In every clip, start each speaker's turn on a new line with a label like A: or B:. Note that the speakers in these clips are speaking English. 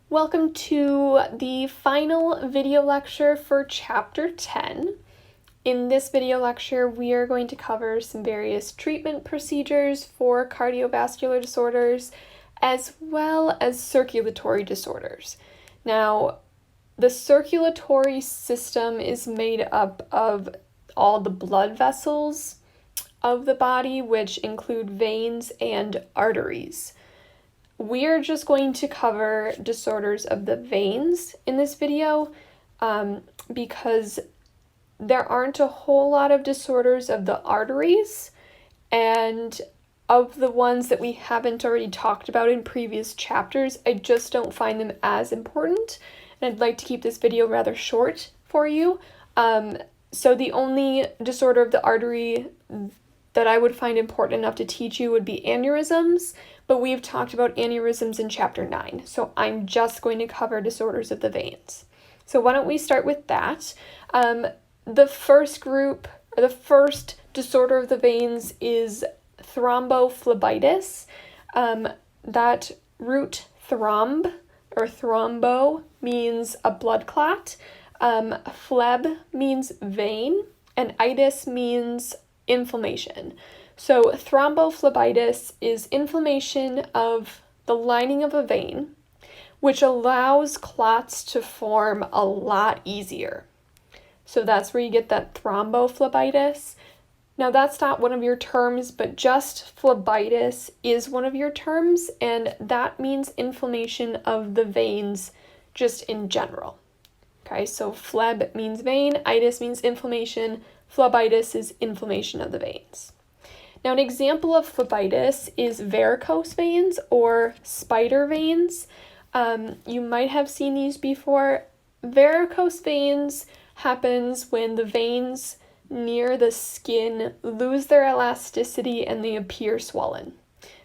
A: Welcome to the final video lecture for Chapter 10. In this video lecture, we are going to cover some various treatment procedures for cardiovascular disorders, as well as circulatory disorders. Now, the circulatory system is made up of all the blood vessels of the body, which include veins and arteries. We are just going to cover disorders of the veins in this video because there aren't a whole lot of disorders of the arteries, and of the ones that we haven't already talked about in previous chapters, I just don't find them as important, and I'd like to keep this video rather short for you. So the only disorder of the artery that I would find important enough to teach you would be aneurysms, but we've talked about aneurysms in Chapter 9, so I'm just going to cover disorders of the veins. So why don't we start with that? The first disorder of the veins is thrombophlebitis. That root thromb, or thrombo, means a blood clot. Phleb means vein, and itis means inflammation. So thrombophlebitis is inflammation of the lining of a vein, which allows clots to form a lot easier. So that's where you get that thrombophlebitis. Now that's not one of your terms, but just phlebitis is one of your terms, and that means inflammation of the veins just in general. Okay, so phleb means vein, itis means inflammation, phlebitis is inflammation of the veins. Now, an example of phlebitis is varicose veins or spider veins. You might have seen these before. Varicose veins happens when the veins near the skin lose their elasticity and they appear swollen.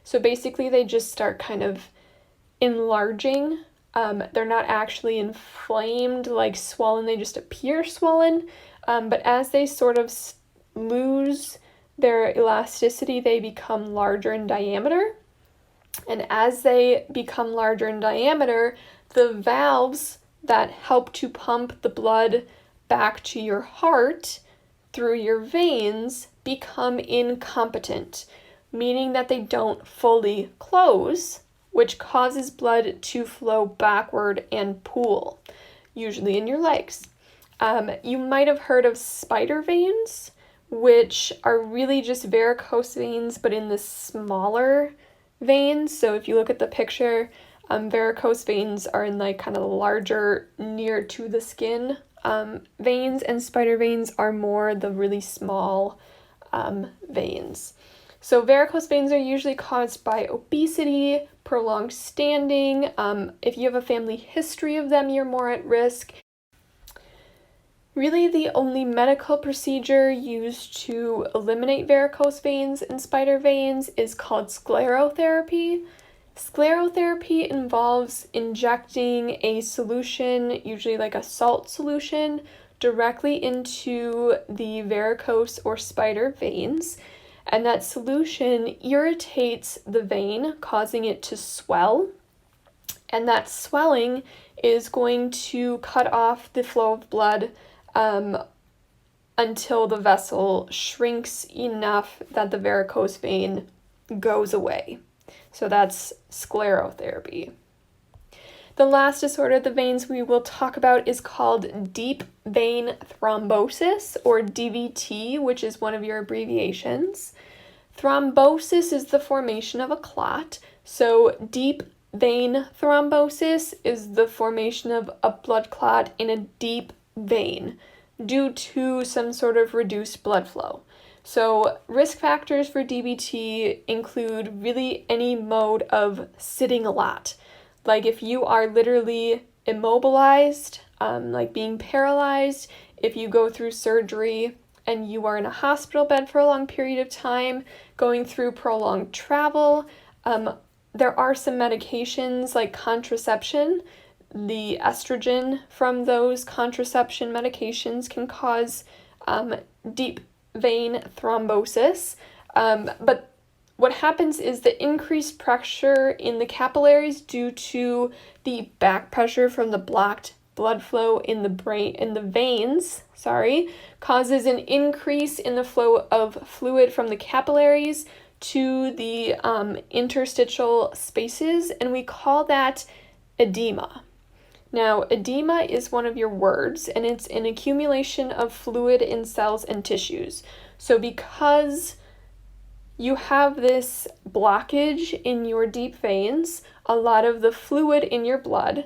A: So basically they just start kind of enlarging. They're not actually inflamed like swollen, they just appear swollen. But as they sort of lose their elasticity, they become larger in diameter. And as they become larger in diameter, the valves that help to pump the blood back to your heart through your veins become incompetent, meaning that they don't fully close, which causes blood to flow backward and pool, usually in your legs. You might have heard of spider veins, which are really just varicose veins, but in the smaller veins. So if you look at the picture, varicose veins are in like kind of larger, near to the skin veins, and spider veins are more the really small veins. So varicose veins are usually caused by obesity, prolonged standing. If you have a family history of them, you're more at risk. Really, the only medical procedure used to eliminate varicose veins and spider veins is called sclerotherapy. Sclerotherapy involves injecting a solution, usually like a salt solution, directly into the varicose or spider veins, and that solution irritates the vein, causing it to swell, and that swelling is going to cut off the flow of blood until the vessel shrinks enough that the varicose vein goes away. So that's sclerotherapy. The last disorder of the veins we will talk about is called deep vein thrombosis, or DVT, which is one of your abbreviations. Thrombosis is the formation of a clot, so deep vein thrombosis is the formation of a blood clot in a deep vein due to some sort of reduced blood flow. So risk factors for DVT include really any mode of sitting a lot. Like if you are literally immobilized, like being paralyzed, if you go through surgery and you are in a hospital bed for a long period of time, going through prolonged travel. There are some medications like contraception. The estrogen from those contraception medications can cause deep vein thrombosis, but what happens is the increased pressure in the capillaries due to the back pressure from the blocked blood flow in the veins, causes an increase in the flow of fluid from the capillaries to the interstitial spaces, and we call that edema. Now, edema is one of your words, and it's an accumulation of fluid in cells and tissues. So because you have this blockage in your deep veins, a lot of the fluid in your blood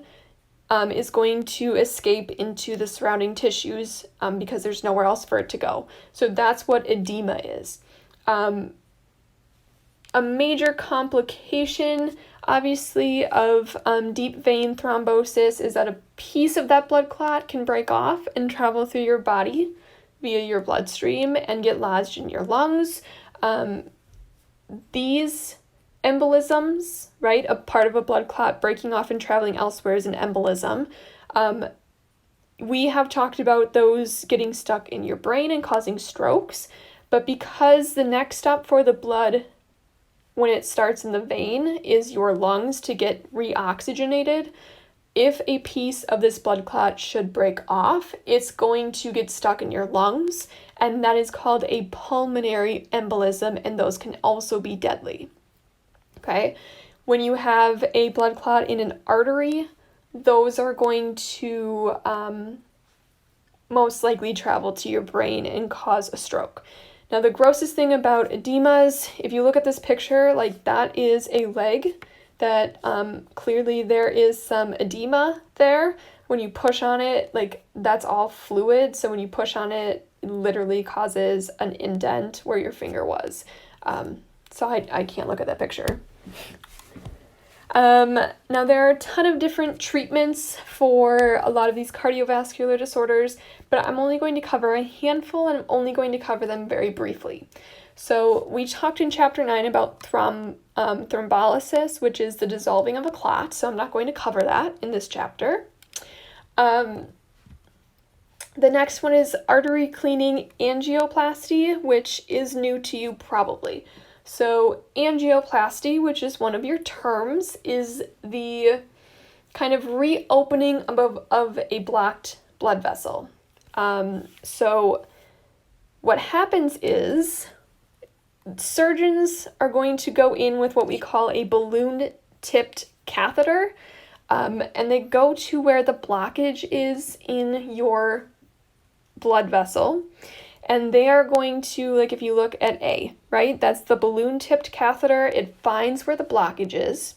A: is going to escape into the surrounding tissues because there's nowhere else for it to go. So that's what edema is. A major complication, obviously, of deep vein thrombosis is that a piece of that blood clot can break off and travel through your body via your bloodstream and get lodged in your lungs. These embolisms, right, a part of a blood clot breaking off and traveling elsewhere is an embolism. We have talked about those getting stuck in your brain and causing strokes, but because the next stop for the blood when it starts in the vein is your lungs to get reoxygenated, if a piece of this blood clot should break off, it's going to get stuck in your lungs, and that is called a pulmonary embolism, and those can also be deadly. Okay? When you have a blood clot in an artery, those are going to most likely travel to your brain and cause a stroke. Now, the grossest thing about edemas, if you look at this picture, like that is a leg that clearly there is some edema there. When you push on it, like that's all fluid. So when you push on it, it literally causes an indent where your finger was. So I can't look at that picture. Now, there are a ton of different treatments for a lot of these cardiovascular disorders, but I'm only going to cover a handful, and I'm only going to cover them very briefly. So we talked in Chapter 9 about thrombolysis, which is the dissolving of a clot, so I'm not going to cover that in this chapter. The next one is artery cleaning angioplasty, which is new to you probably. So angioplasty, which is one of your terms, is the kind of reopening of a blocked blood vessel. So what happens is surgeons are going to go in with what we call a balloon-tipped catheter, and they go to where the blockage is in your blood vessel. And they are going to, like if you look at A, right, that's the balloon-tipped catheter. It finds where the blockage is.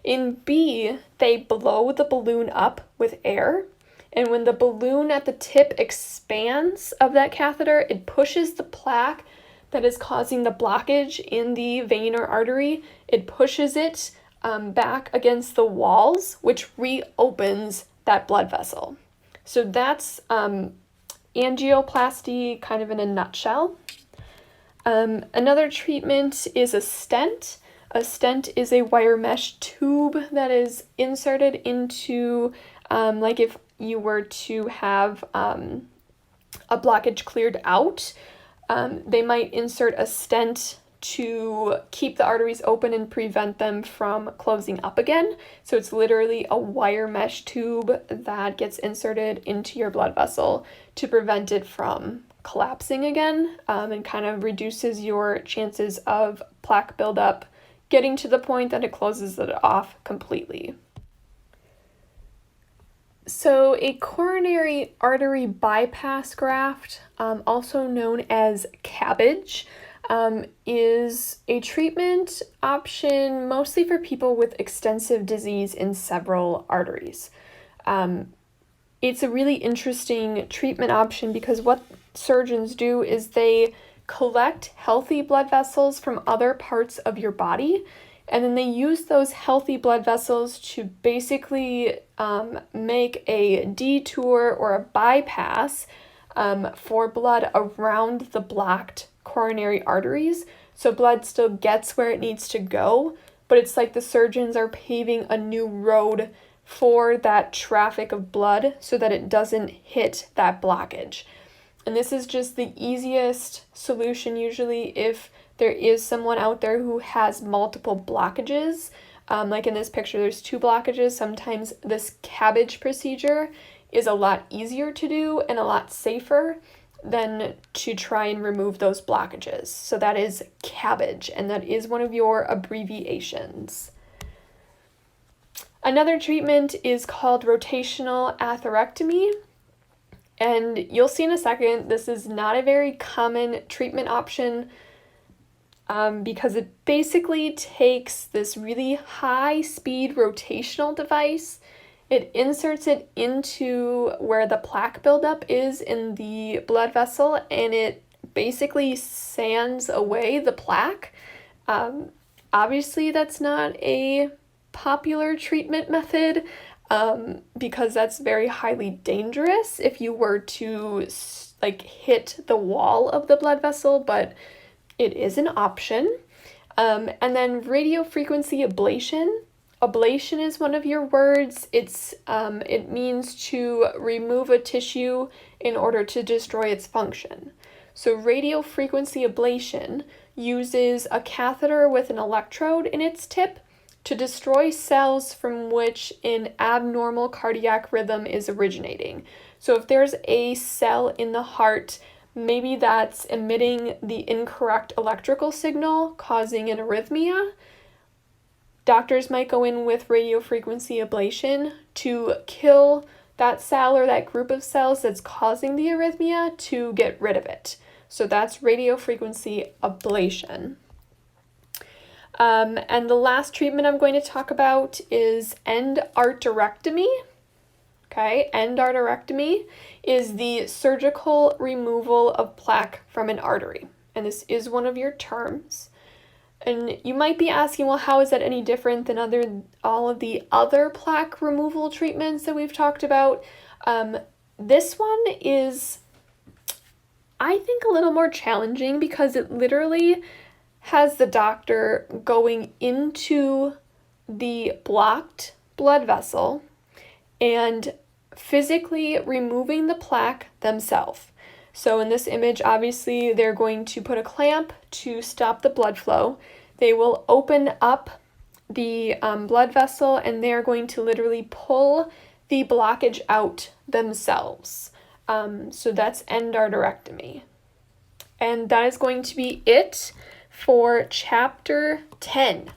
A: In B, they blow the balloon up with air. And when the balloon at the tip expands of that catheter, it pushes the plaque that is causing the blockage in the vein or artery. It pushes it back against the walls, which reopens that blood vessel. So that's angioplasty kind of in a nutshell. Another treatment is a stent. A stent is a wire mesh tube that is inserted into, like if you were to have a blockage cleared out, they might insert a stent to keep the arteries open and prevent them from closing up again. So it's literally a wire mesh tube that gets inserted into your blood vessel to prevent it from collapsing again, and kind of reduces your chances of plaque buildup getting to the point that it closes it off completely. So a coronary artery bypass graft, also known as CABG, is a treatment option mostly for people with extensive disease in several arteries. It's a really interesting treatment option because what surgeons do is they collect healthy blood vessels from other parts of your body, and then they use those healthy blood vessels to basically make a detour or a bypass for blood around the blocked coronary arteries. So blood still gets where it needs to go, but it's like the surgeons are paving a new road for that traffic of blood so that it doesn't hit that blockage. And this is just the easiest solution usually if there is someone out there who has multiple blockages. Like in this picture, there's 2 blockages. Sometimes this CABG procedure is a lot easier to do and a lot safer than to try and remove those blockages. So that is CABG, and that is one of your abbreviations. Another treatment is called rotational atherectomy, and you'll see in a second this is not a very common treatment option because it basically takes this really high-speed rotational device. It inserts it into where the plaque buildup is in the blood vessel, and it basically sands away the plaque. Obviously, that's not a popular treatment method because that's very highly dangerous if you were to hit the wall of the blood vessel, but it is an option. And then radiofrequency ablation. Ablation is one of your words. It means to remove a tissue in order to destroy its function. So radiofrequency ablation uses a catheter with an electrode in its tip to destroy cells from which an abnormal cardiac rhythm is originating. So if there's a cell in the heart, maybe that's emitting the incorrect electrical signal, causing an arrhythmia, doctors might go in with radiofrequency ablation to kill that cell or that group of cells that's causing the arrhythmia to get rid of it. So that's radiofrequency ablation. And the last treatment I'm going to talk about is endarterectomy. Okay, endarterectomy is the surgical removal of plaque from an artery. And this is one of your terms. And you might be asking, well, how is that any different than all of the other plaque removal treatments that we've talked about? This one is, I think, a little more challenging because it literally has the doctor going into the blocked blood vessel and physically removing the plaque themselves. So in this image, obviously, they're going to put a clamp to stop the blood flow. They will open up the blood vessel, and they're going to literally pull the blockage out themselves. So that's endarterectomy. And that is going to be it for chapter 10.